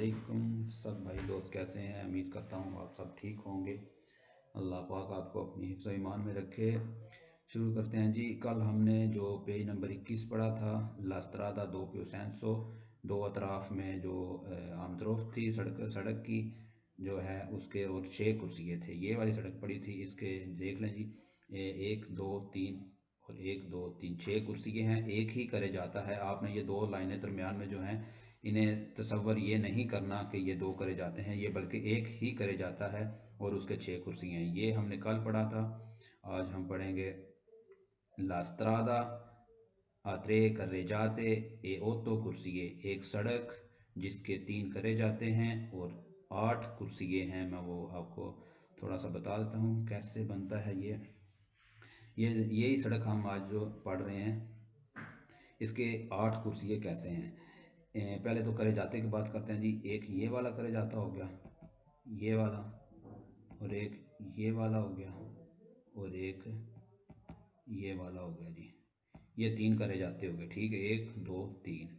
वालेकुम सब भाई दोस्त, कैसे हैं? उम्मीद करता हूँ आप सब ठीक होंगे। अल्लाह पाक आपको अपनी हिफ्ज़ व ईमान में रखे। शुरू करते हैं जी। कल हमने जो पेज नंबर 21 पढ़ा था, लास्त्रादा दो प्यूसेंसो, दो अतराफ़ में जो आमतरोफ थी सड़क सड़क की जो है उसके, और 6 कुर्सिये थे। ये वाली सड़क पड़ी थी, इसके देख लें जी। 1 2 3 और 1 2 3 6 कुर्सिये हैं। एक ही करे जाता है। आपने ये दो लाइनें दरमियान में जो हैं, इन्हें तसव्वुर ये नहीं करना कि ये दो करे जाते हैं, ये बल्कि एक ही करे जाता है और उसके 6 कुर्सी हैं। ये हमने कल पढ़ा था। आज हम पढ़ेंगे लास्त्रादा आत्रे करे जाते ए ओतो कुर्सिये, एक सड़क जिसके 3 करे जाते हैं और 8 कुर्सिये हैं। मैं वो आपको थोड़ा सा बता देता हूँ कैसे बनता है ये यही सड़क हम आज जो पढ़ रहे हैं, इसके 8 कुर्सिये कैसे हैं। पहले तो करे जाते की बात करते हैं जी। एक ये वाला करे जाता हो गया, ये वाला, और एक ये वाला हो गया, और एक ये वाला हो गया जी। ये 3 करे जाते हो गए, ठीक है। 1 2 3।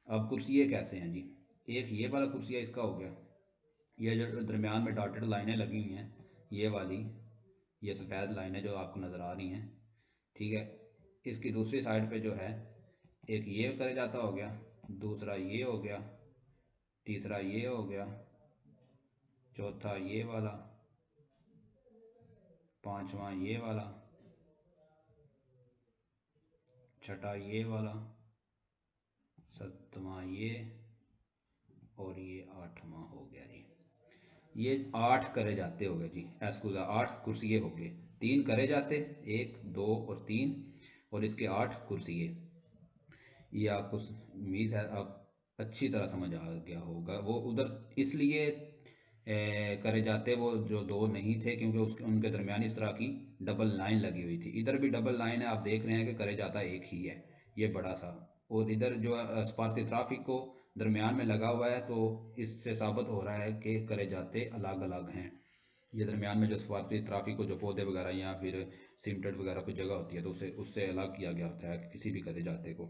अब कुर्सिये कैसे हैं जी। एक ये वाला कुर्सिया इसका हो गया। ये जो दरमियान में डॉटेड लाइनें लगी हुई हैं, ये वाली, ये सफ़ेद लाइनें जो आपको नज़र आ रही हैं, ठीक है। इसकी दूसरी साइड पे जो है, एक ये करे जाता हो गया, दूसरा ये हो गया, तीसरा ये हो गया, चौथा ये वाला, पांचवा ये वाला, छठा ये वाला, सत्तवां ये, और ये 8वां हो गया जी। ये 8 करे जाते हो गए जी। एस्कुजा 8 कुर्सिये हो गए। 3 करे जाते, 1 2 और 3, और इसके 8 कुर्सिये। ये आपको उम्मीद है अब अच्छी तरह समझ आ गया होगा। वो उधर इसलिए करे जाते वो जो दो नहीं थे, क्योंकि उसके उनके दरमियान इस तरह की डबल लाइन लगी हुई थी। इधर भी डबल लाइन है, आप देख रहे हैं कि करे जाता एक ही है, ये बड़ा सा। और इधर जो स्पार्ती ट्राफिक को दरमियान में लगा हुआ है, तो इससे साबित हो रहा है कि करे जाते अलग अलग हैं। ये दरमियान में जो स्पार्की ट्राफिक को जो पौधे वगैरह या फिर सीमटेड वगैरह कोई जगह होती है, तो उसे उससे अलग किया गया होता है किसी भी करे जाते को।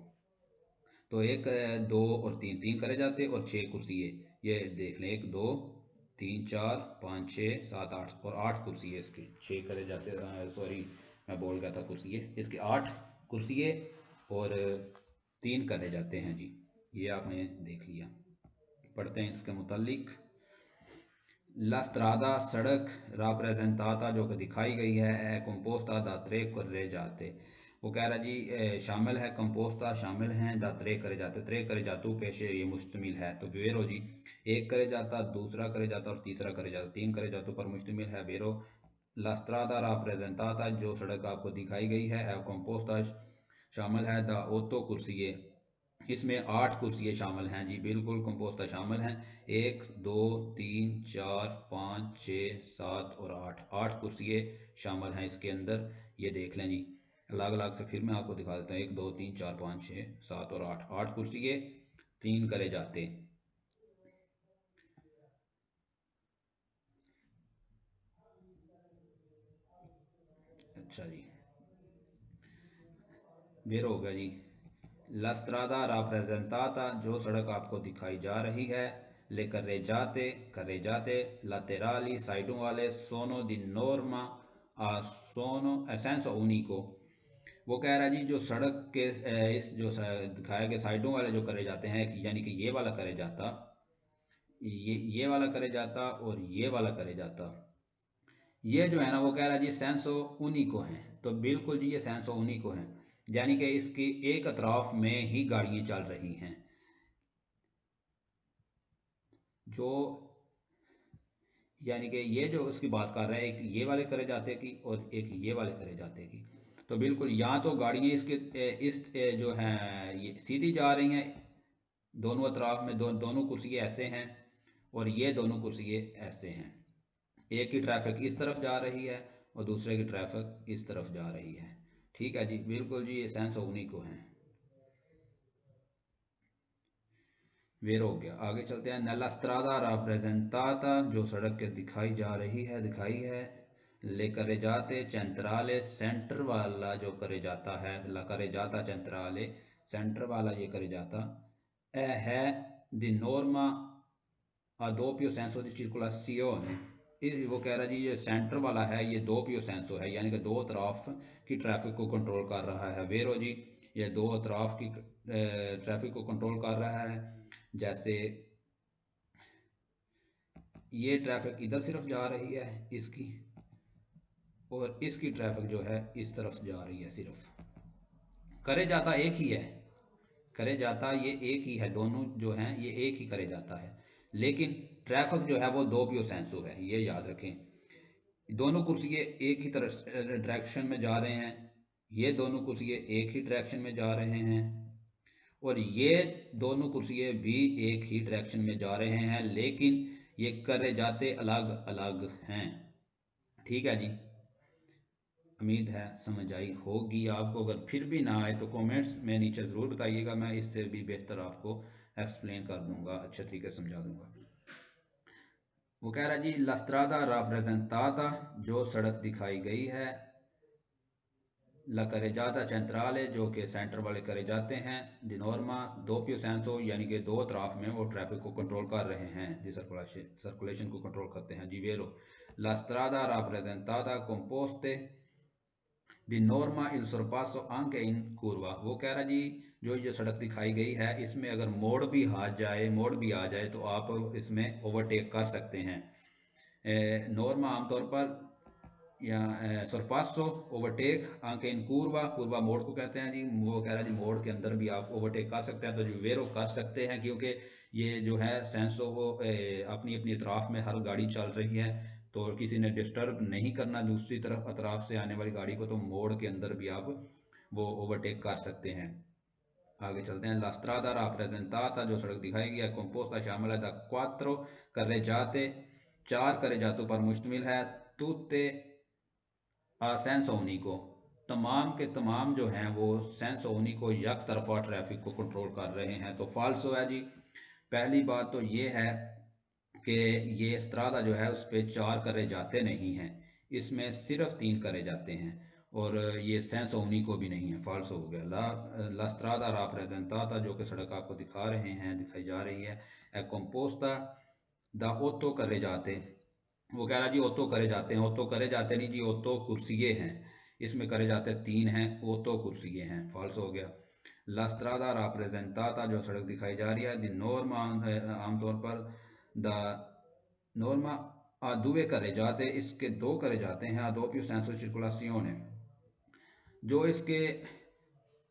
तो 1 2 और 3, 3 करे जाते और 6 कुर्सी है। ये देख लें, 1 2 3 4 5 6 7 8, और 8 कुर्सी है इसके। 6 करे जाते, सॉरी मैं बोल गया था कुर्सी है इसके। 8 कुर्सी है और 3 करे जाते हैं जी। ये आपने देख लिया। पढ़ते हैं इसके मुतालिक। ला स्त्रादा सड़क राप्रेजेंताता जो कि दिखाई गई है, कंपोस्ता दा त्रे करे जाते। वो कह रहा जी शामिल है, कंपोस्ता शामिल हैं, दा त्रे करे जाते, त्रे करे जातू पेशे ये मुश्तमिल है। तो वेरो जी, एक करे जाता, दूसरा करे जाता और तीसरा करे जाता, 3 करे जातों पर मुश्तमिल है वेरो। ला स्त्रादा राप्रेजेंताता जो सड़क आपको दिखाई गई है, कंपोस्ता शामिल है, दा ओतो कुर्सिये, इसमें 8 कुर्सियाँ शामिल हैं जी। बिल्कुल कंपोस्ता शामिल हैं। 1 2 3 4 5 6 7 और 8, 8 कुर्सियाँ शामिल हैं इसके अंदर। ये देख लें जी। अलग अलग से फिर मैं आपको दिखा देता हूँ। 1 2 3 4 5 6 7 और 8, 8 कुर्सियाँ, 3 करे जाते। अच्छा जी, वेर हो गया जी। लस्त्रादा राप्रेजेंताता जो सड़क आपको दिखाई जा रही है, ले करे जाते लातेराली साइडों वाले सोनो दी नोर्मा आ सोनो एसेंसो उनिको। वो कह रहा है जी, जो सड़क के इस जो दिखाए गए साइडों वाले जो करे जाते हैं, यानी कि ये वाला करे जाता, ये वाला करे जाता और ये वाला करे जाता, ये जो है ना, वो कह रहा है जी सेंसो उन्हीं को हैं। तो बिल्कुल जी, ये सेंसो उन्हीं को हैं, यानी कि इसकी एक अतराफ में ही गाड़ियाँ चल रही हैं। जो यानी कि ये जो उसकी बात कर रहा है, एक ये वाले करे जाते की और एक ये वाले करे जाते की। तो बिल्कुल यहाँ तो गाड़ियाँ इसके जो हैं ये सीधी जा रही हैं, दोनों अतराफ में दोनों कुर्सियाँ ऐसे हैं, और ये दोनों कुर्सियाँ ऐसे हैं। एक की ट्रैफिक इस तरफ जा रही है और दूसरे की ट्रैफिक इस तरफ जा रही है। ठीक है जी, बिल्कुल जी, ये सेंस उन्हीं को हैं। वेर हो गया। आगे चलते हैं। नला स्त्रादा राप्रेजेंताता जो सड़क के दिखाई है, ले करे जाते चंद्राले सेंटर वाला जो करे जाता है, ला करे जाता चंद्राले सेंटर वाला ये करे जाता, ए है दी Norma doppio senso di circolazione। इस वो कह रहा है जी ये सेंटर वाला है, ये doppio senso है, यानी कि दो अतराफ की ट्रैफिक को कंट्रोल कर रहा है। वेरो जी ये दो अतराफ की ट्रैफिक को कंट्रोल कर रहा है। जैसे ये ट्रैफिक इधर सिर्फ जा रही है इसकी, और इसकी ट्रैफिक जो है इस तरफ जा रही है सिर्फ। करे जाता एक ही है, करे जाता ये एक ही है, दोनों जो हैं ये एक ही करे जाता है, लेकिन ट्रैफिक जो है वो दो पियो सेंसो है, ये याद रखें। दोनों कुर्सिये एक ही तरफ डायरेक्शन में जा रहे हैं, ये दोनों कुर्सिये एक ही डायरेक्शन में जा रहे हैं, और ये दोनों कुर्सिये भी एक ही डायरेक्शन में जा रहे हैं, लेकिन ये करे जाते अलग अलग हैं। ठीक है जी, उम्मीद है समझ आई होगी आपको। अगर फिर भी ना आए तो कमेंट्स में नीचे ज़रूर बताइएगा, मैं इससे भी बेहतर आपको एक्सप्लेन कर दूंगा, अच्छे तरीके से समझा दूंगा। वो कह रहा है जी लस्त्रादा राप्रेजेंताता जो सड़क दिखाई गई है, ला करे जाता सेंट्राले जो कि सेंटर वाले करे जाते हैं, डिनोर्मा दो पियो सेंसो यानी कि दो अतराफ में वो ट्रैफिक को कंट्रोल कर रहे हैं, जी सर्कुलेशन को कंट्रोल करते हैं। जी वेरो लस्त्रादा राप्रेजेंताता कंपोस्टे दी नॉर्मा इल sorpasso anche in curva। वो कह रहा जी जो ये सड़क दिखाई गई है इसमें अगर मोड़ भी आ जाए तो आप इसमें ओवरटेक कर सकते हैं। नॉर्मा आमतौर पर या सरपासो ओवरटेक आंके इन curva, curva मोड़ को कहते हैं जी। वो कह रहा है जी मोड़ के अंदर भी आप ओवरटेक कर सकते हैं, तो जो वेरो कर सकते हैं, क्योंकि ये जो है सेंसो वो अपनी अपनी अतराफ में हर गाड़ी चल रही है, तो किसी ने डिस्टर्ब नहीं करना दूसरी तरफ अतराफ से आने वाली गाड़ी को, तो मोड़ के अंदर भी आप वो ओवरटेक कर सकते हैं। आगे चलते हैं। ला strada rappresentata जो सड़क दिखाई गई है composta शामिल है द quattro carreggiate चार करे जातों पर मुश्तमिल है, tutte a senso unico तमाम के तमाम जो हैं वो senso unico एक तरफा ट्रैफिक को कंट्रोल कर रहे हैं। तो फाल्सो है जी। पहली बात तो ये है कि ये स्त्रादा जो है उस पर चार करे जाते नहीं हैं, इसमें सिर्फ तीन करे जाते हैं, और ये सेंस ओनी को भी नहीं है, फॉल्स हो गया। ला स्त्रादा राप्रेजेंताता जो कि सड़क आपको दिखाई जा रही है, ए कंपोस्ता द ओतो करे जाते। वो कह रहा जी ओतो करे जाते हैं, ओतो करे जाते नहीं जी, ओतो कुर्सिये हैं, इसमें करे जाते तीन हैं, ओतो कुर्सिये हैं, फॉल्स हो गया। ला स्त्रादा राप्रेजेंताता जो सड़क दिखाई जा रही है, दी नॉर्मा आमतौर पर द नॉर्मा आ दुए करे जाते, इसके दो करे जाते हैं, आ दोपियो सेंसो सर्कुलासियोने जो इसके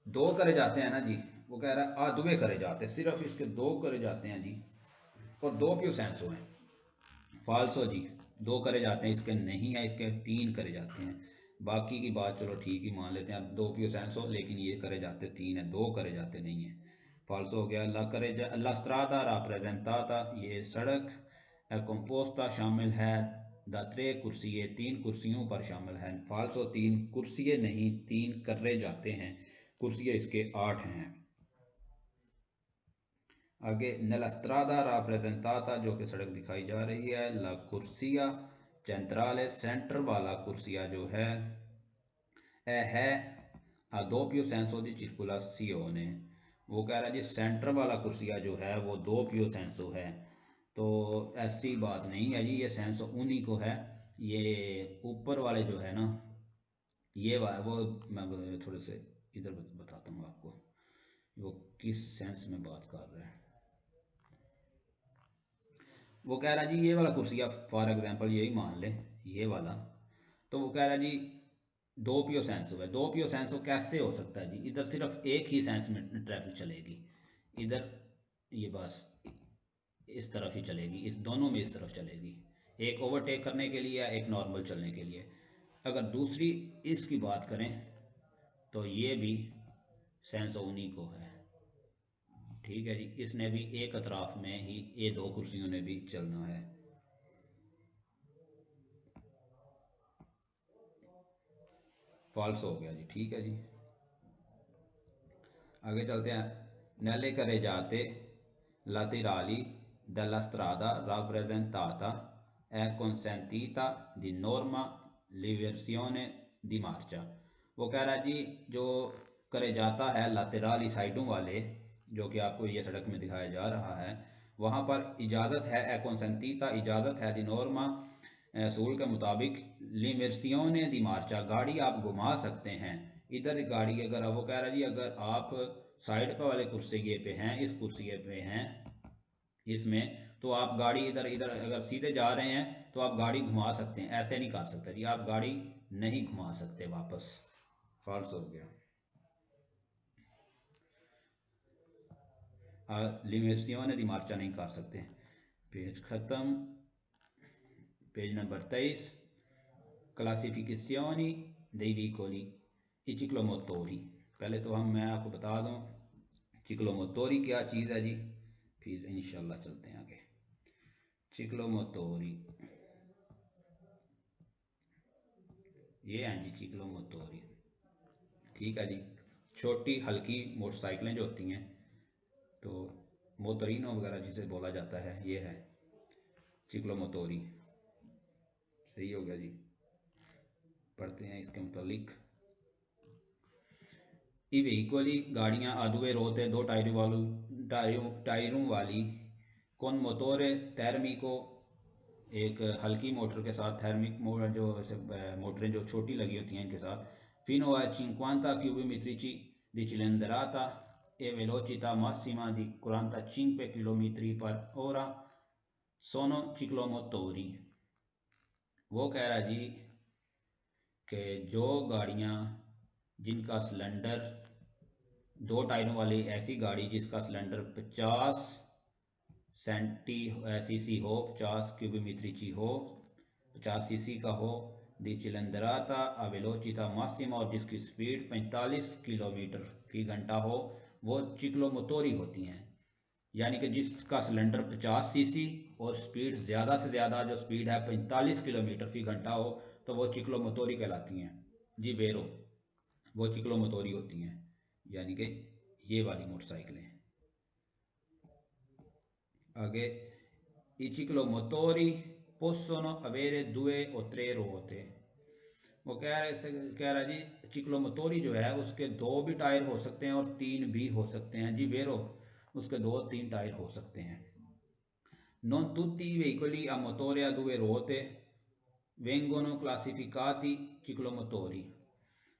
दो करे जाते हैं ना जी। वो कह रहा है आ दुए करे जाते, सिर्फ इसके दो करे जाते हैं जी, और दो पियो सेंसो हैं, फाल्सो जी। दो करे जाते हैं इसके नहीं है, इसके तीन करे जाते हैं। बाकी की बात चलो ठीक ही मान लेते हैं, दो पियो सेंसो, लेकिन ये करे जाते तीन है, दो करे जाते नहीं है, फाल्सो हो गया। ला स्त्रादा राप्रेजेंताता ये सड़क कंपोस्ता शामिल है द त्रे कुर्सिये तीन कुर्सियों पर शामिल है, फाल्सो तीन कुर्सिये नहीं तीन करे जाते हैं, कुर्सिये इसके 8 हैं। आगे नella strada rappresentata जो कि सड़क दिखाई जा रही है, ला कुर्सिया centrale सेंटर वाला कुर्सिया जो है a doppio senso di circolazione। वो कह रहा है जी सेंटर वाला कुर्सिया जो है वो दो पियो सेंसो है, तो ऐसी बात नहीं है जी, ये सेंसो उन्हीं को है। ये ऊपर वाले जो है ना, वो मैं थोड़े से इधर बताता हूँ आपको, वो किस सेंस में बात कर रहे हैं। वो कह रहा जी ये वाला कुर्सी आप फॉर एग्जांपल यही मान ले, ये वाला, तो वो कह रहा जी दो पियो सेंसो है, दो पियो सेंसो कैसे हो सकता है जी, इधर सिर्फ एक ही सेंस में ट्रैफिक चलेगी, इधर ये बस इस तरफ ही चलेगी, इस दोनों में इस तरफ चलेगी, एक ओवरटेक करने के लिए या एक नॉर्मल चलने के लिए। अगर दूसरी इसकी बात करें तो ये भी सेंस उन्हीं को है। ठीक है जी, इसने भी एक अतराफ में ही ये दो कुर्सियों ने भी चलना है। फॉल्स हो गया जी। ठीक है जी, आगे चलते हैं। नले करे जाते laterali della strada rappresentata è consentita di norma l'inversione di marcia। वो कह रहा है जी जो करे जाता है लातेराली साइडों वाले, जो कि आपको ये सड़क में दिखाया जा रहा है, वहाँ पर इजाज़त है, ए consentita इजाज़त है, दी नॉर्मा असूल के मुताबिक, लिमर्सियोने दी मार्चा गाड़ी आप घुमा सकते हैं। इधर गाड़ी अगर वो कह रहा जी अगर आप साइड पे वाले कुर्सिये पे हैं, इस कुर्सिये पे हैं इसमें, तो आप गाड़ी इधर इधर अगर सीधे जा रहे हैं तो आप गाड़ी घुमा सकते हैं, ऐसे नहीं कर सकते जी, आप गाड़ी नहीं घुमा सकते वापस, फॉल्स हो गया। लिमिसियोने दी मार्चा नहीं कर सकते। पेज ख़त्म। Page number 23, क्लासिफिकेशनी dei vicoli, i ciclomotori। पहले तो मैं आपको बता दूं चिक्लोमोटोरी क्या चीज़ है जी, फिर इंशाल्लाह चलते हैं आगे। चिक्लोमोटोरी, ये हैं जी चिक्लोमोटोरी, ठीक है जी। छोटी हल्की मोटरसाइकिलें जो होती हैं, तो मोटरिनो वगैरह जिसे बोला जाता है, ये है चिक्लोमोटोरी। सही हो गया जी। पढ़ते हैं इसके मुतालिक। ई व्हीकली गाड़ियाँ a due rote, दो टायरों वाली, कौन मोटोरे termico, एक हल्की मोटर के साथ, थर्मिक मोटर जो मोटरें जो छोटी लगी होती हैं इनके साथ, fino a 50 cubi metrici di cilindrata e velocità massima di 45 km per ora sono ciclomotori। वो कह रहा जी कि जो गाड़ियाँ जिनका सिलेंडर, दो टायरों वाली ऐसी गाड़ी जिसका सिलेंडर 50 सीसी हो, 50 क्यूबिक हो, 50 सीसी का हो, दी चिलंदराता अवेलोचिता मासिमा, और जिसकी स्पीड 45 किलोमीटर फी घंटा हो, वो चिक्लोमोटोरी होती हैं। यानी कि जिसका सिलेंडर 50 सीसी और स्पीड ज़्यादा से ज़्यादा जो स्पीड है 45 किलोमीटर फी घंटा हो, तो वो चिक्लोमोटोरी कहलाती हैं जी। वेरो वो चिक्लोमोटोरी होती हैं, यानी कि ये वाली मोटरसाइकिलें। आगे, i ciclomotori possono avere 2 o 3 ruote। वो कह रहा जी चिक्लोमोटोरी जो है उसके 2 भी टायर हो सकते हैं और 3 भी हो सकते हैं जी। वेरो उसके 2-3 टायर हो सकते हैं। Non tutti i veicoli a motore a 2 ruote vengono classificati ciclomotori।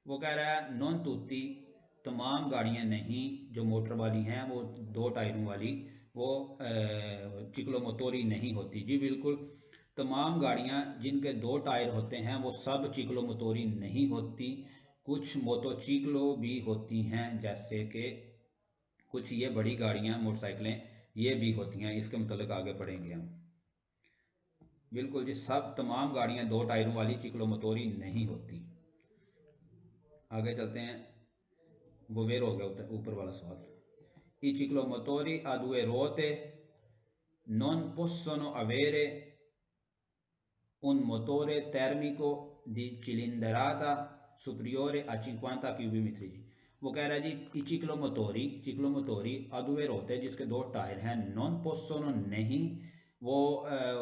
वो कह रहा है नॉन तुत्ती, तमाम गाड़ियां नहीं जो मोटर वाली हैं, वो 2 टायरों वाली, वो चिक्लोमोटोरी नहीं होती जी। बिल्कुल, तमाम गाड़ियां जिनके 2 टायर होते हैं वो सब चिक्लोमोटोरी नहीं होती। कुछ मोटोचिक्लो भी होती हैं, जैसे कि कुछ ये बड़ी गाड़ियां मोटरसाइकिलें ये भी होती हैं। इसके मतलब आगे पढ़ेंगे हम। बिल्कुल जी, सब तमाम गाड़ियां 2 टायरों वाली चिक्लोमोटोरी नहीं होती। आगे चलते हैं। वो वेर हो गया ऊपर वाला सवाल। I ciclomotori a 2 ruote non possono avere un motore termico di cilindrata superiore a 50 cubi। वो कह रहा है जी चिक्लोमोटोरी a 2 ruote जिसके 2 टायर हैं, non possono नहीं, वो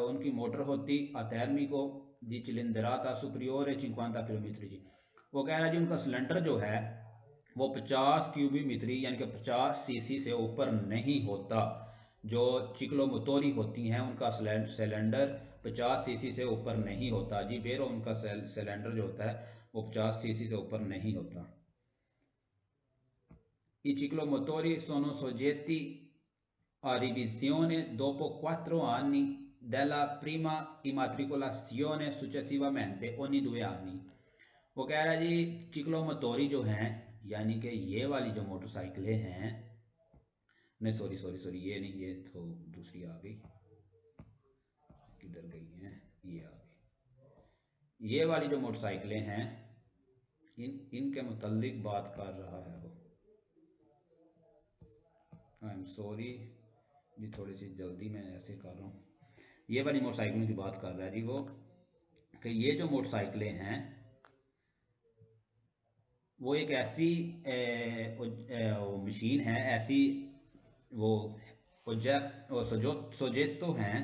उनकी मोटर होती a termico di cilindrata superiore 50 km। वो कह रहा है जी उनका सिलेंडर जो है वो 50 क्यूबिक मीटरी यानी कि 50 सीसी से ऊपर नहीं होता। जो चिक्लोमोटोरी होती हैं उनका सिलेंडर 50 सीसी से ऊपर नहीं होता जी। वेरो उनका सिलेंडर जो होता है वो 50 सीसी से ऊपर नहीं होता। I ciclomotori sono soggetti a revisione dopo 4 anni della prima immatricolazione, successivamente ogni 2 anni। वो कह रहा है जी चिक्लोमोटोरी जो हैं, यानी कि ये वाली जो मोटरसाइकिलें हैं, नहीं सॉरी ये नहीं, ये तो दूसरी आ गई, किधर गई हैं, ये आ गई। ये वाली जो मोटरसाइकिलें हैं इनके मुतालिक बात कर रहा है वो। आई एम सॉरी जी, थोड़ी सी जल्दी में ऐसे कर रहा हूँ। ये वाली मोटरसाइकिलों की बात कर रहा है जी वो, कि ये जो मोटरसाइकिलें हैं वो एक ऐसी मशीन है, ऐसी वो सोजेतो हैं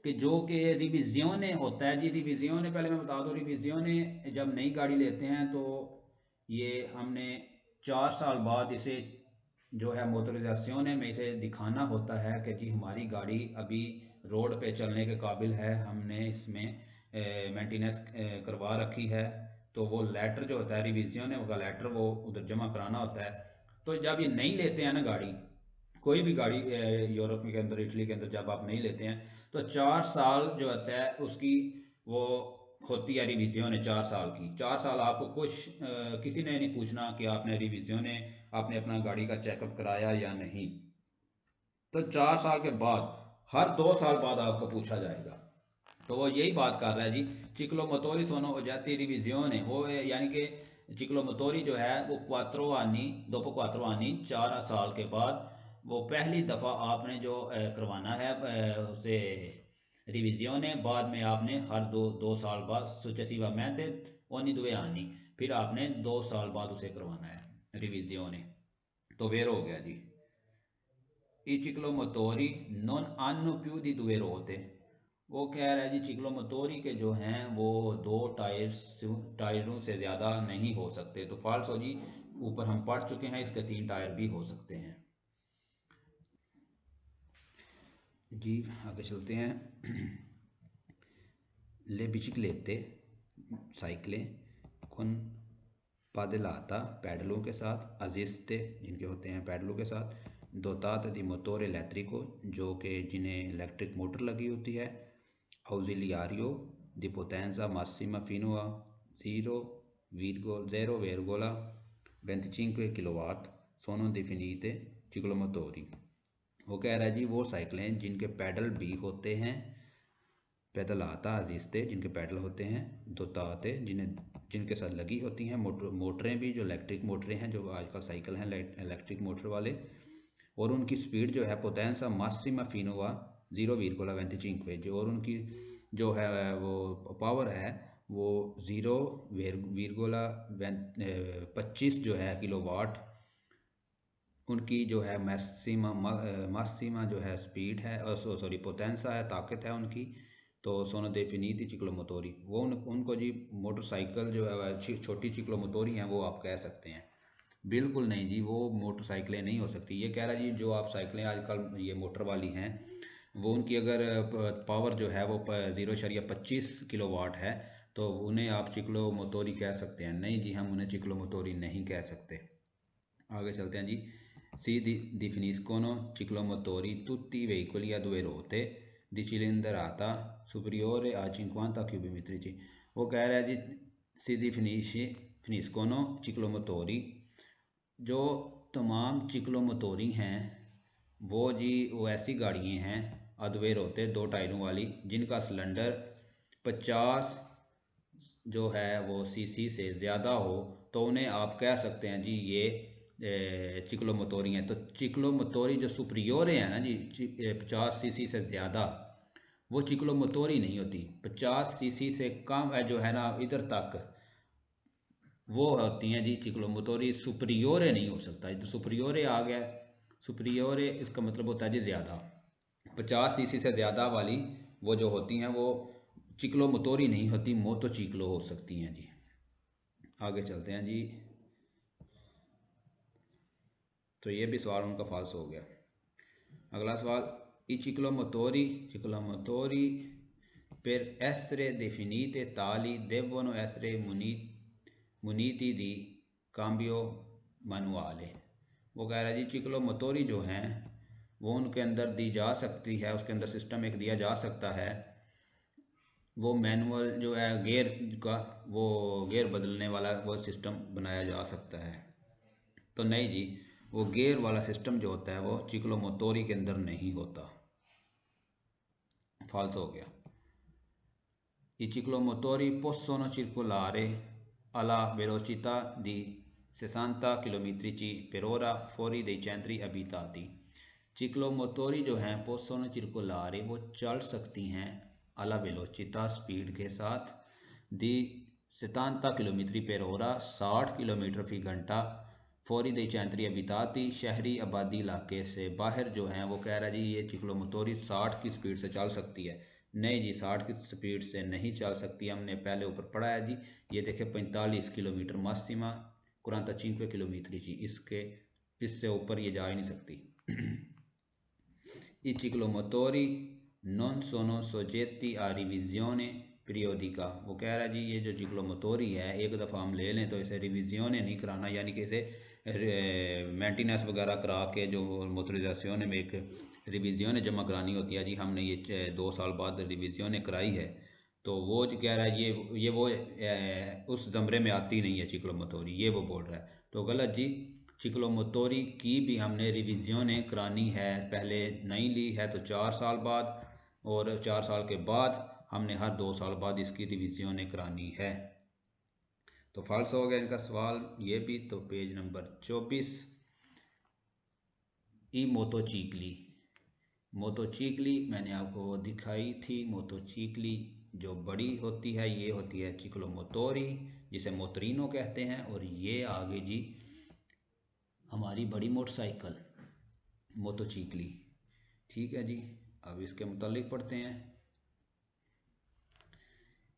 कि जो कि रिविजियोने होता है जी। रिविजियोने पहले मैं बता दूं, रिविजियोने जब नई गाड़ी लेते हैं तो ये हमने 4 साल बाद इसे जो है मोटरिज़ाज़ियोने में इसे दिखाना होता है कि जी हमारी गाड़ी अभी रोड पे चलने के काबिल है, हमने इसमें मेंटेनेंस करवा रखी है। तो वो लेटर जो होता है रिविज़ियोने का लेटर वो उधर जमा कराना होता है। तो जब ये नहीं लेते हैं ना गाड़ी, कोई भी गाड़ी यूरोप के अंदर इटली के अंदर जब आप नहीं लेते हैं तो 4 साल जो होता है उसकी वो होती है रिविज़ियोन है 4 साल की। 4 साल आपको कुछ किसी ने नहीं पूछना कि आपने रिविज़ियोन ने आपने अपना गाड़ी का चेकअप कराया या नहीं। तो 4 साल के बाद हर 2 साल बाद आपको पूछा जाएगा। तो वो यही बात कर रहा है जी। चिक्लो मोटोरी सोनो oggetti revisione वो यानी कि चिक्लो मोटोरी जो है वो क्वात्रो आनी दोपो क्वात्रो आनी 4 साल के बाद वो पहली दफ़ा आपने जो करवाना है उसे रिविजियोने। बाद में आपने हर दो दो साल बाद successivamente ogni 2 anni फिर आपने 2 साल बाद उसे करवाना है रिविजियोने। तो वेरो हो गया जी। I ciclomotori non hanno più di 2 ruote। वो कह रहा है जी चिक्लोमोटोरी के जो हैं वो दो टायरों से ज़्यादा नहीं हो सकते। तो फाल्स हो जी। ऊपर हम पढ़ चुके हैं इसके 3 टायर भी हो सकते हैं जी। आगे चलते हैं। ले बिचिक्लेते साइकिलें कौन पादेलाता पैडलों के साथ अजिस्ते जिनके होते हैं पैडलों के साथ दोतात दी मोटोर इलेक्ट्रिको जो कि जिन्हें इलेक्ट्रिक मोटर लगी होती है ausiliario di potenza massima fino a 0,25 kilowatt sono definite ciclomotori। वो कह रहा है जी वो साइकिलें जिनके पैडल भी होते हैं पैदल आता अजीजते जिनके पैडल होते हैं दोताते जिन्हें जिनके साथ लगी होती हैं मोटरें भी जो इलेक्ट्रिक मोटरें हैं जो आजकल साइकिल हैं इलेक्ट्रिक मोटर वाले। और उनकी स्पीड जो है पोटेंसा मासिमा फिनोवा 0,25 जो और उनकी जो है वो पावर है वो 0,25 जो है किलोवाट उनकी जो है मैक्सिमा मासिमा जो है स्पीड है और सॉरी पोटेंसा है ताकत है उनकी। तो सोनो डेफिनीति चिक्लोमोटोरी वो उनको जी मोटरसाइकिल जो है छोटी चिक्लोमोटोरी हैं वो आप कह सकते हैं। बिल्कुल नहीं जी वो मोटरसाइकिलें नहीं हो सकती। ये कह रहा जी जो आप साइकिलें आजकल ये मोटर वाली हैं वो उनकी अगर पावर जो है वो 0,25 किलोवाट है तो उन्हें आप चिक्लो मोटोरी कह सकते हैं। नहीं जी हम उन्हें चिक्लो मोटोरी नहीं कह सकते। आगे चलते हैं जी। definiscono ciclomotori tutti i veicoli a 2 ruote di cilindrata superiore a 50 cubi metrici। वो कह रहा है जी finiscono ciclomotori जो तमाम चिक्लोमोटोरी हैं वो जी वो ऐसी गाड़ियाँ हैं अधवेर होते 2 टायरों वाली जिनका सिलेंडर 50 जो है वो सीसी से ज़्यादा हो तो उन्हें आप कह सकते हैं जी ये चिक्लोमोटोरी हैं। तो चिक्लोमोटोरी जो सुप्रियोरे हैं ना जी 50 सीसी से ज़्यादा वो चिक्लोमोटोरी नहीं होती। 50 सीसी से कम है जो है ना इधर तक वो होती हैं जी चिक्लोमोटोरी। सुप्रियोरे नहीं हो सकता। तो सुप्रियोरे आ गया। सुप्रियोरे इसका मतलब होता है जी ज़्यादा। 50 सीसी से ज़्यादा वाली वो जो होती हैं वो चिक्लोमोटोरी नहीं होती मोतो चिक्लो हो सकती हैं जी। आगे चलते हैं जी। तो ये भी सवाल उनका फाल्स हो गया। अगला सवाल i ciclomotori per essere definite tali devono essere muniti di cambio manuale। वो कह रहा है जी चिक्लोमोटोरी जो हैं वो उनके अंदर दी जा सकती है उसके अंदर सिस्टम एक दिया जा सकता है वो मैनुअल जो है गियर का वो गियर बदलने वाला वो सिस्टम बनाया जा सकता है। तो नहीं जी वो गियर वाला सिस्टम जो होता है वो चिक्लोमोटोरी के अंदर नहीं होता। फॉल्स हो गया। I ciclomotori possono circolare alla velocità di 60 km per ora fuori dai centri abitati। चिक्लोमोटोरी जो हैं possono circolare वो चल सकती हैं alla velocità स्पीड के साथ di 70 km per ora 60 kilometre फी घंटा फौरी दई चैंतरी अबिताती शहरी आबादी इलाके से बाहर जो हैं। वो कह रहा है जी ये चिक्लोमोटोरी 60 की स्पीड से चल सकती है। नहीं जी 60 की स्पीड से नहीं चल सकती। हमने पहले ऊपर पढ़ा है जी ये देखे 45 किलोमीटर मासिमा 45 किलोमीटर जी इसके इससे ऊपर ये जा ही नहीं सकती। I ciclomotori non sono soggetti a revisione periodica। वो कह रहा है जी ये जो चिक्लोमोटोरी है एक दफ़ा हम ले लें तो इसे रिविज़ियोने नहीं कराना, यानी कि इसे मेंटेनेंस वगैरह करा के जो मोटराइजेशन में एक रिविज़ियोने जमा करानी होती है जी, हमने ये 2 साल बाद रिविज़ियोने कराई है, तो वो जो कह रहा है ये वो उस ज़मरे में आती नहीं है चिक्लोमोटोरी, ये वो बोल रहा है। तो गलत जी, चिक्लोमोटोरी की भी हमने रिविज़ियोनें करानी है, पहले नहीं ली है तो 4 साल बाद, और 4 साल के बाद हमने हर 2 साल बाद इसकी रिविज़ियोनें करानी है। तो फॉल्स हो गया इनका सवाल ये भी। तो पेज नंबर 24, ई मोतोचीकली। मोतोचीकली मैंने आपको दिखाई थी, मोतोचीकली जो बड़ी होती है ये होती है चिक्लोमोटोरी, जिसे मोटरीनो कहते हैं, और ये आगे जी हमारी बड़ी मोटरसाइकिल मोतोचीकली। ठीक है जी, अब इसके मुतालिक पढ़ते हैं।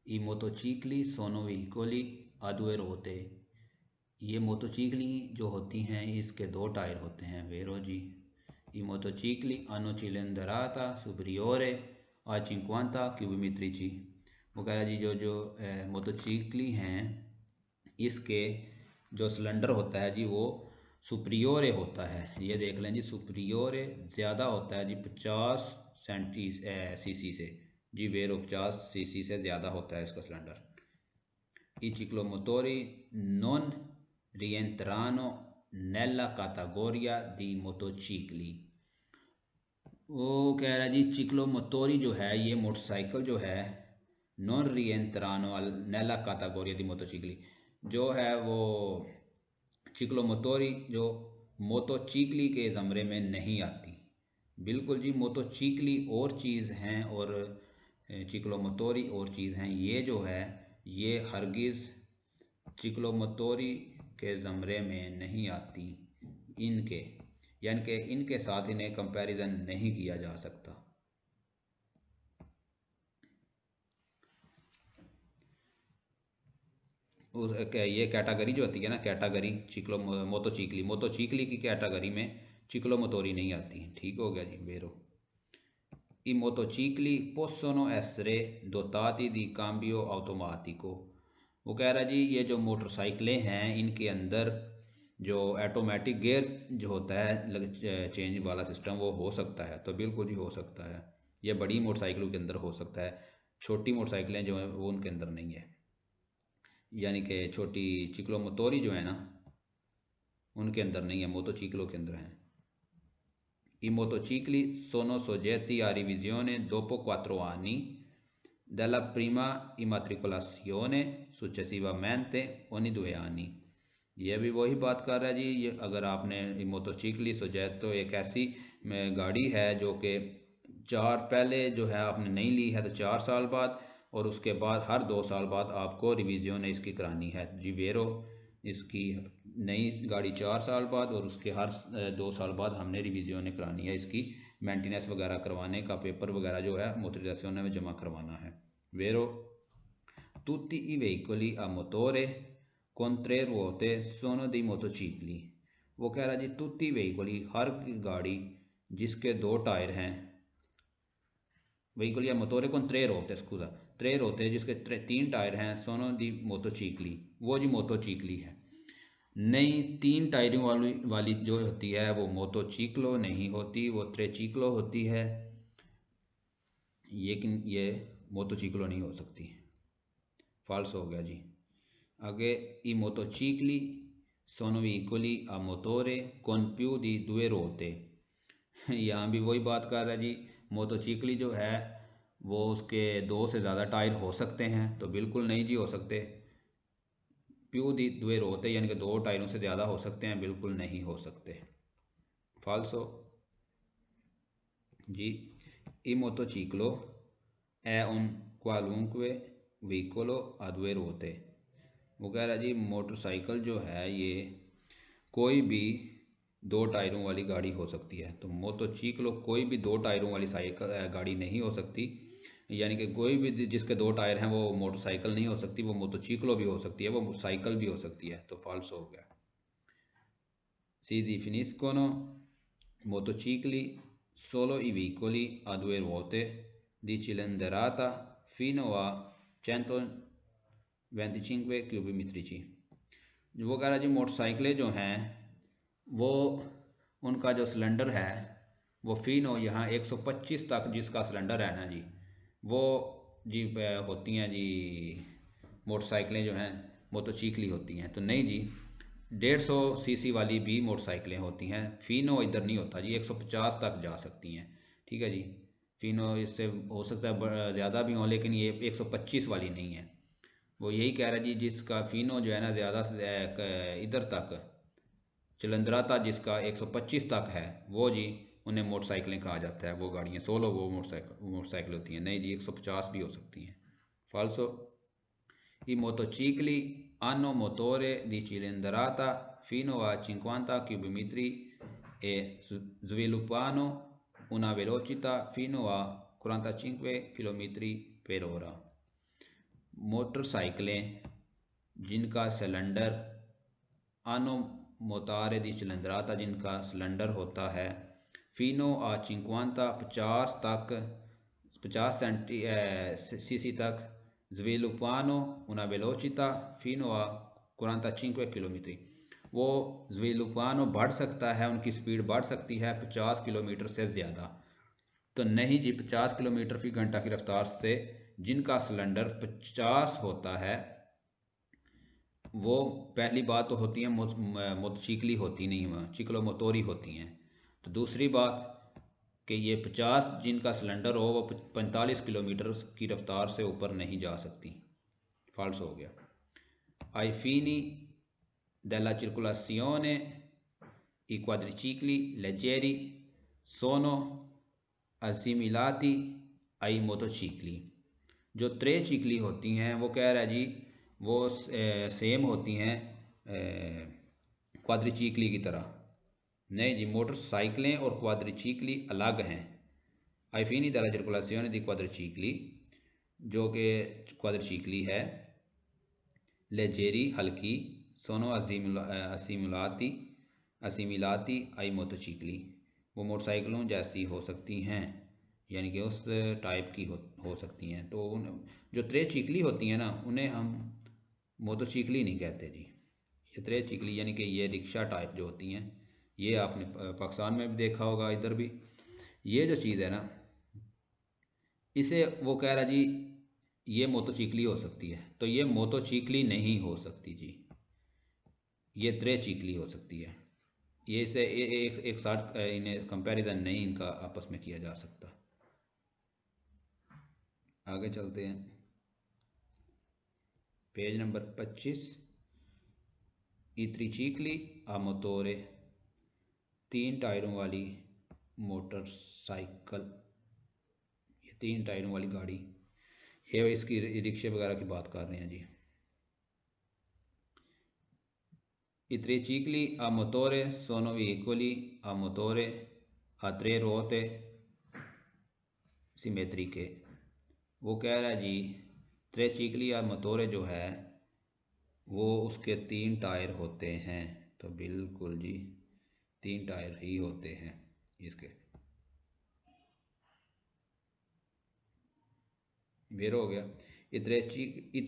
ई मोतोचीकली सोनो व्हीकोली a due ruote। ये मोतोचीकली जो होती हैं इसके 2 टायर होते हैं, वेरो जी। ई मोतोचीकली hanno cilindrata superiore a 50 cubimetrici। वो कह रहा जी जो मोतोचीकली हैं इसके जो सिलेंडर होता है जी वो सुप्रियोरे होता है, ये देख लें जी, सुप्रियोरे ज़्यादा होता है जी 50 सीसी से जी, वेरो 50 सीसी से ज़्यादा होता है इसका cylinder. I ciclomotori non rientrano nella categoria di motocicli। वो कह रहा है जी चिक्लोमोटोरी जो है ये मोटरसाइकिल जो है नॉन रिएंत्रानो नेला कैटेगोरिया दी मोटोचिकली, जो है वो चिक्लोमोटोरी जो मोटोचिकली के ज़मरे में नहीं आती। बिल्कुल जी, मोटोचिकली और चीज़ हैं और चिक्लोमोटोरी और चीज़ हैं। ये जो है ये हरगिज़ चिक्लोमोटोरी के ज़मरे में नहीं आती इनके, यानी कि इनके साथ इन्हें कंपैरिजन नहीं किया जा सकता। उस ये कैटेगरी जो होती है ना, कैटेगरी चिक्लो मोतोचीकली, मोतोचीकली की कैटेगरी में चिक्लोमोटोरी नहीं आती। ठीक हो गया जी, वेरो। I motocicli possono essere dotati di cambio automatico। वो कह रहा है जी ये जो मोटरसाइकिलें हैं इनके अंदर जो ऑटोमेटिक गियर जो होता है चेंज वाला सिस्टम वो हो सकता है। तो बिल्कुल जी हो सकता है, ये बड़ी मोटरसाइकिलों के अंदर हो सकता है, छोटी मोटरसाइकिलें जो हैं वो उनके अंदर नहीं है, यानी कि छोटी चिक्लोमोटोरी जो है ना उनके अंदर नहीं है, मोटोचिक्लो के अंदर है। I motocicli sono soggetti a revisione dopo 4 anni dalla prima immatricolazione, successivamente ogni 2 anni। ये भी वही बात कर रहा है जी, ये अगर आपने मोटरसाइकिल सोजेट तो एक ऐसी गाड़ी है जो कि पहले जो है आपने नहीं ली है तो 4 साल बाद, और उसके बाद हर 2 साल बाद आपको रिवीजन इसकी करानी है जी, वेरो इसकी नई गाड़ी 4 साल बाद और उसके हर 2 साल बाद हमने रिवीजन करानी है, इसकी मेंटेनेंस वगैरह करवाने का पेपर वगैरह जो है मोटराइजेशन में जमा करवाना है। वेरो tutti i veicoli a motore con 3 ruote sono dei motocicli। वो कह रहा जी tutti i veicoli हर गाड़ी जिसके 2 टायर हैं, veicoli a motore con 3 ruote scusa 3 ruote जिसके 3 टायर हैं, sono di motocicli वो जी मोटोचिकली है। नई 3 टायरों वाली जो होती है वो मोटोचिक्लो नहीं होती, वो त्रेचिक्लो होती है, लेकिन ये मोटोचिक्लो नहीं हो सकती। फॉल्स हो गया जी। आगे i motocicli sono veicoli a motore con più di 2 ruote। यहाँ भी वही बात कर रहा है जी, मोटोचिकली जो है वो उसके 2 से ज़्यादा टायर हो सकते हैं, तो बिल्कुल नहीं जी हो सकते। प्यू दी 2 रुote यानी कि 2 टायरों से ज़्यादा हो सकते हैं, बिल्कुल नहीं हो सकते। फॉल्सो जी। I motociclo è un qualunque veicolo a 2 ruote। वो कह रहा है जी मोटरसाइकिल जो है ये कोई भी 2 टायरों वाली गाड़ी हो सकती है, तो मोटोचिक्लो कोई भी 2 टायरों वाली साइकिल गाड़ी नहीं हो सकती, यानी कि कोई भी जिसके 2 टायर हैं वो मोटरसाइकिल नहीं हो सकती, वो मोटोचिक्लो भी हो सकती है, वो साइकिल भी हो सकती है। तो फॉल्स हो गया। si definiscono motocicli solo i veicoli a due ruote di cilindrata fino a 125 क्यूबिक मीट्रिची। वो कह रहा है जी मोटरसाइकिलें जो हैं वो उनका जो सिलेंडर है वो फिनो यहाँ 125 तक जिसका सिलेंडर है ना जी वो जी होती हैं जी मोटरसाइकिलें जो हैं मोटोचिकली होती हैं। तो नहीं जी 150 सीसी वाली भी मोटरसाइकिलें होती हैं। फिनो इधर नहीं होता जी 150 तक जा सकती हैं। ठीक है जी फिनो इससे हो सकता है ज़्यादा भी हो लेकिन ये 125 वाली नहीं है। वो यही कह रहा है जी जिसका फिनो जो है ना ज़्यादा से इधर तक चिलंदराता जिसका 125 तक है वो जी उन्हें मोटरसाइकिलें कहा जाता है। वो गाड़ियाँ सोलो वो मोटरसाइकिल होती हैं। नहीं जी 150 भी हो सकती हैं। फाल्सो I motocicli hanno motore di cilindrata fino a 50 km e sviluppano una velocità fino a 45 km per ora। मोटरसाइकिलें जिनका सिलेंडर आनो मोतारे दी चिलंदराता जिनका सिलेंडर होता है फिनो आ चिंक्वांता 50 तक 50 सीसी तक sviluppano una velocità fino a 45 kilometre. वो sviluppano बढ़ सकता है उनकी स्पीड बढ़ सकती है 50 किलोमीटर से ज़्यादा। तो नहीं जी 50 किलोमीटर फी घंटा की रफ्तार से जिनका सिलेंडर 50 होता है वो पहली बात तो होती है मोटरसाइकिल होती नहीं है चिकलो मोटोरी होती हैं। तो दूसरी बात कि ये 50 जिनका सिलेंडर हो वो 45 किलोमीटर की रफ्तार से ऊपर नहीं जा सकती। फॉल्स हो गया। आई fini della circolazione i quadricicli leggeri sono assimilati ai motocicli। जो त्रे चिकली होती हैं वो कह रहा है जी वो सेम होती हैं क्वाद्रिचिकली की तरह। नहीं जी मोटरसाइकिलें और क्वाद्रिचिकली अलग हैं। आई fini della circolazione di quadricicli जो कि क्वाद्रिचिकली है लेजेरी हल्की सोनो असीमिलाती आई मोटोचिकली वो मोटरसाइकिलों जैसी हो सकती हैं यानी कि उस टाइप की हो सकती हैं। तो जो त्रे चिकली होती हैं ना उन्हें हम मोटोचिकली नहीं कहते जी। ये त्रे चिकली यानी कि ये रिक्शा टाइप जो होती हैं ये आपने पाकिस्तान में भी देखा होगा इधर भी। ये जो चीज़ है ना इसे वो कह रहा जी ये मोटोचिकली हो सकती है। तो ये मोटोचिकली नहीं हो सकती जी ये त्रे चिकली हो सकती है। ये इसे एक साथ इन्हें कंपैरिजन नहीं इनका आपस में किया जा सकता। आगे चलते हैं पेज नंबर 25। ई त्रिचिकली आ मोटोरे 3 टायरों वाली मोटरसाइकिल ये 3 टायरों वाली गाड़ी ये इसकी रिक्शे वगैरह की बात कर रहे हैं जी। I tricicli a motore sono veicoli a motore a 3 ruote simmetriche। वो कह रहा है जी त्रिचिकली या मोटोरे जो है वो उसके 3 टायर होते हैं। तो बिल्कुल जी 3 टायर ही होते हैं इसके। वेरो हो गया। I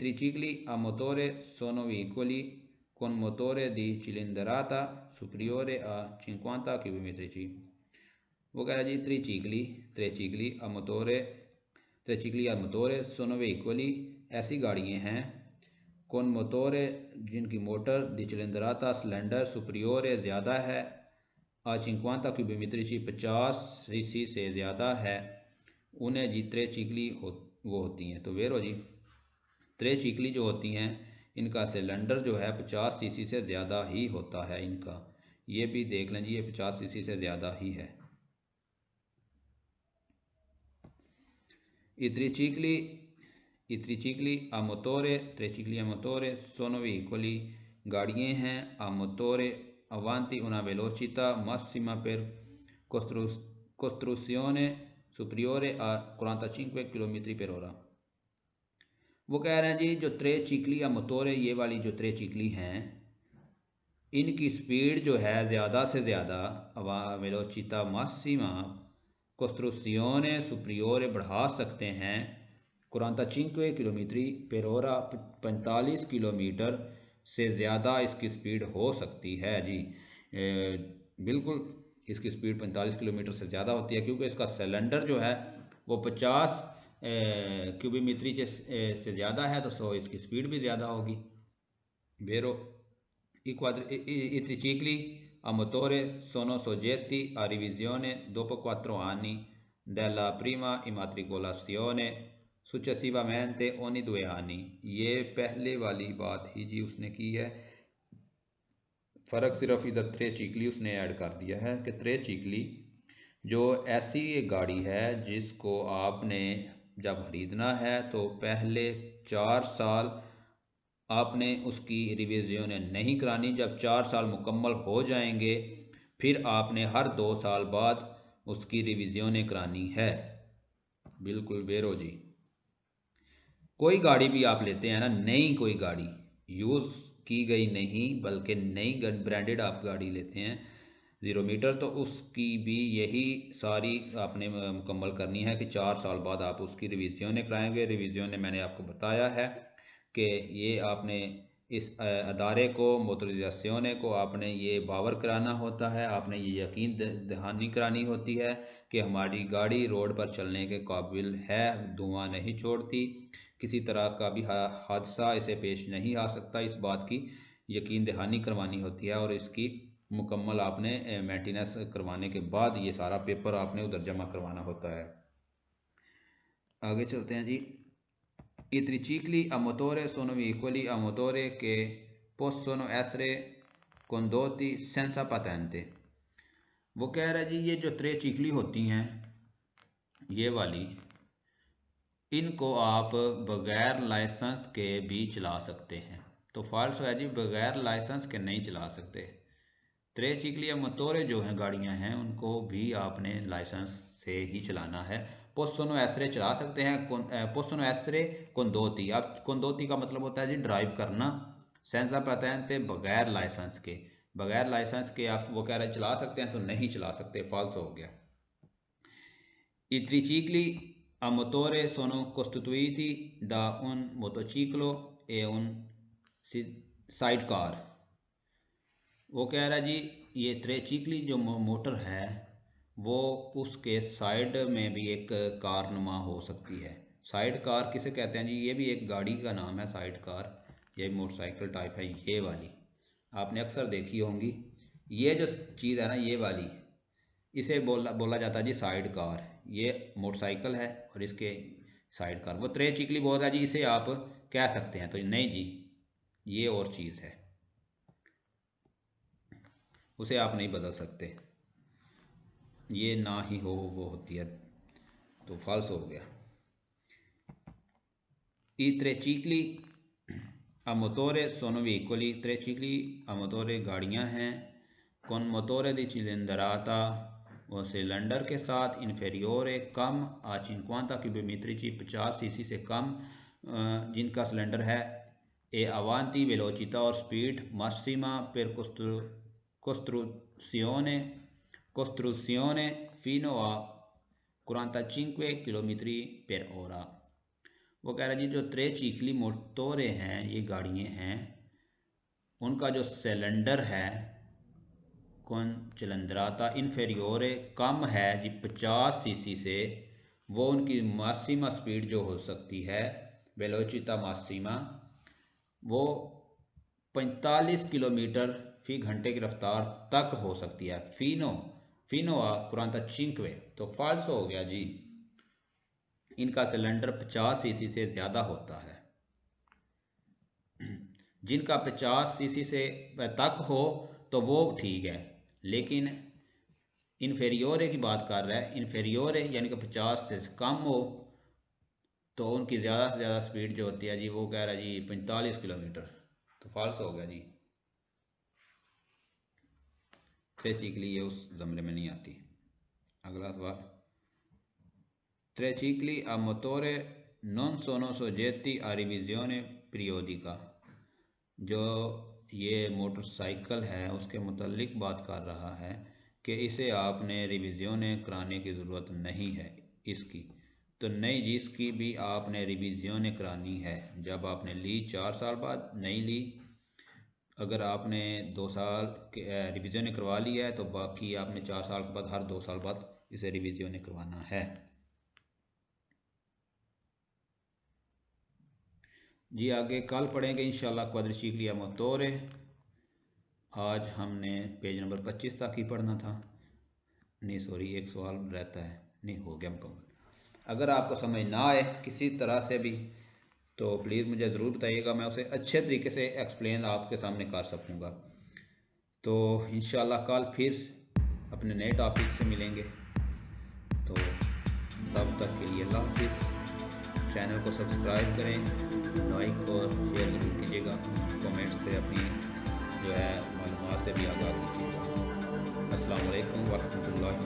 tricicli a motore sono veicoli con motore di cilindrata superiore a 50 km/h। वो कह रहा है जी त्रिचिकली या मोटोरे सोनो वेहिकोली ऐसी गाड़ियाँ हैं कौन मोटोरे जिनकी मोटर दी चिलिंद्राता सिलेंडर सुपरियोर ज़्यादा है आ 50 क्यूबिक मीटर 50 सीसी से ज़्यादा है उन्हें जी त्रिचिकली वो होती हैं। तो वेरो जी त्रिचिकली जो होती हैं इनका सिलेंडर जो है 50 सीसी से ज़्यादा ही होता है इनका। ये भी देख लें जी ये 50 सीसी से ज़्यादा ही है। I tricicli a motore sono veicoli गाड़ियाँ हैं a motore avanti una velocità massima per costruzione superiore a 45 km/h। वो कह रहे हैं जी जो त्रे चिकली या मोटोरे ये वाली जो त्रे चिकली हैं इनकी स्पीड जो है ज़्यादा से ज़्यादा वेलोचिता मासिमा कोस्ट्रूसियोने सुप्रियोरे बढ़ा सकते हैं 45 किलोमीटर पर ओरा 45 किलोमीटर से ज़्यादा इसकी स्पीड हो सकती है जी। बिल्कुल इसकी स्पीड 45 किलोमीटर से ज़्यादा होती है, क्योंकि इसका सिलेंडर जो है वो 50 क्यूबिक मीटर से ज़्यादा है, तो सो इसकी स्पीड भी ज़्यादा होगी। Vero, i tricicli a motore sono soggetti a revisione dopo 4 anni dalla prima immatricolazione, successivamente ogni 2 anni। ये पहले वाली बात ही जी उसने की है। फ़र्क सिर्फ इधर त्रे चीकली उसने ऐड कर दिया है कि त्रे चीकली जो ऐसी एक गाड़ी है जिसको आपने जब खरीदना है तो पहले 4 साल आपने उसकी रिवीजन नहीं करानी। जब 4 साल मुकम्मल हो जाएंगे फिर आपने हर 2 साल बाद उसकी रिवीजन करानी है। बिल्कुल बेरो जी। कोई गाड़ी भी आप लेते हैं ना, नई कोई गाड़ी यूज़ की गई नहीं बल्कि नई ब्रांडेड आप गाड़ी लेते हैं 0 मीटर, तो उसकी भी यही सारी आपने मुकम्मल करनी है कि 4 साल बाद आप उसकी रिवीजन कराएंगे। रिवीजन मैंने आपको बताया है कि ये आपने इस अदारे को मोटरिज़ाज़ियोने को आपने ये बावर कराना होता है, आपने ये यकीन दहानी करानी होती है कि हमारी गाड़ी रोड पर चलने के काबिल है, धुआं नहीं छोड़ती, किसी तरह का भी हादसा इसे पेश नहीं आ सकता। इस बात की यकीन दहानी करवानी होती है और इसकी मुकम्मल आपने मेंटेनेंस करवाने के बाद ये सारा पेपर आपने उधर जमा करवाना होता है। आगे चलते हैं जी। I tricicli a motore sono veicoli a motore che possono essere condotti senza patente। वो कह रहा है जी ये जो त्रे चीकली होती हैं ये वाली, इनको आप बगैर लाइसेंस के भी चला सकते हैं। तो फॉल्स है जी, बगैर लाइसेंस के नहीं चला सकते। त्रे चीकली या मोटोरे जो हैं गाड़ियां हैं उनको भी आपने लाइसेंस से ही चलाना है। पोस्टोनो एसरे चला सकते हैं, पोस्टोनो एसरे कोंदोती। अब कोंदोती का मतलब होता है जी ड्राइव करना। सेंसा पैतेंते बगैर लाइसेंस के, बगैर लाइसेंस के आप वो कह रहे चला सकते हैं तो नहीं चला सकते, फॉल्स हो गया। I tricicli a motore sono costituiti da un motociclo e un sidecar। वो कह रहा है जी ये त्रिचिक्ली जो मोटर है वो उसके साइड में भी एक कार नुमा हो सकती है। साइड कार किसे कहते हैं जी, ये भी एक गाड़ी का नाम है साइड कार। ये मोटरसाइकिल टाइप है ये वाली, आपने अक्सर देखी होंगी। ये जो चीज़ है ना ये वाली, इसे बोला बोला जाता है जी साइड कार। ये मोटरसाइकिल है और इसके साइड कार। वो त्रे चिकली बोल रहा है जी इसे आप कह सकते हैं, तो नहीं जी ये और चीज़ है, उसे आप नहीं बदल सकते। ये ना ही हो वो होती है, तो फॉल्स हो गया। I tricicli a motore sono veicoli। tricicli a motore गाड़ियाँ हैं। con motore di cilindrata वो सिलेंडर के साथ इन्फेरियोरे कम आ 50 क्यूबिक मीटर 50 सीसी से कम जिनका सिलेंडर है ए अवांती वेलोचिता और स्पीड मासिमा per costruzione costruzione fino a 45 kilometre पर ओरा। वो कह रहा है जी जो त्रे चीखली मोटोरे हैं ये गाड़ियाँ हैं उनका जो सिलेंडर है कौन चिलंदराता इन्फेरियोरे कम है जी 50 सीसी से, वो उनकी मासिमा स्पीड जो हो सकती है वेलोचिता मासिमा वो 45 किलोमीटर फी घंटे की रफ्तार तक हो सकती है। फीनो फीनो आ 45, तो फॉल्स हो गया जी, इनका सिलेंडर 50 सीसी से ज़्यादा होता है। जिनका 50 सीसी से तक हो तो वो ठीक है, लेकिन इन्फेरियोरे की बात कर रहा है। इन्फेरियोरे यानी कि 50 से कम हो तो उनकी ज़्यादा से ज़्यादा स्पीड जो होती है जी वो कह रहा है जी 45 किलोमीटर, तो फॉल्स हो गया जी। त्रिचिक्ली ये उस ज़मरे में नहीं आती। अगला सवाल, त्रिचिक्ली a motore non sono soggetti a revisione periodica। जो ये मोटरसाइकिल है उसके मुतल्लिक बात कर रहा है कि इसे आपने रिविज़न कराने की ज़रूरत नहीं है इसकी। तो नहीं जी, इसकी भी आपने रिविज़न करानी है। जब आपने ली 4 साल बाद नहीं ली, अगर आपने 2 साल रिविज़न करवा लिया है तो बाकी आपने 4 साल के बाद हर 2 साल बाद इसे रिविज़न करवाना है। जी आगे कल पढ़ेंगे इंशाल्लाह क्वाड्रिचिक्लिया मोटोरे। आज हमने पेज नंबर 25 तक ही पढ़ना था। नहीं सॉरी, एक सवाल रहता है, नहीं हो गया मुकम्मल। अगर आपको समझ ना आए किसी तरह से भी तो प्लीज़ मुझे ज़रूर बताइएगा, मैं उसे अच्छे तरीके से एक्सप्लेन आपके सामने कर सकूँगा। तो इंशाल्लाह कल फिर अपने नए टॉपिक से मिलेंगे। तो तब तक के लिए अल्लाह हाफिज़। चैनल को सब्सक्राइब करें, लाइक और शेयर ज़रूर कीजिएगा, कमेंट से अपनी जो है मालूमात से भी आगाह कीजिएगा। अस्सलाम वालेकुम वरहमतुल्लाहि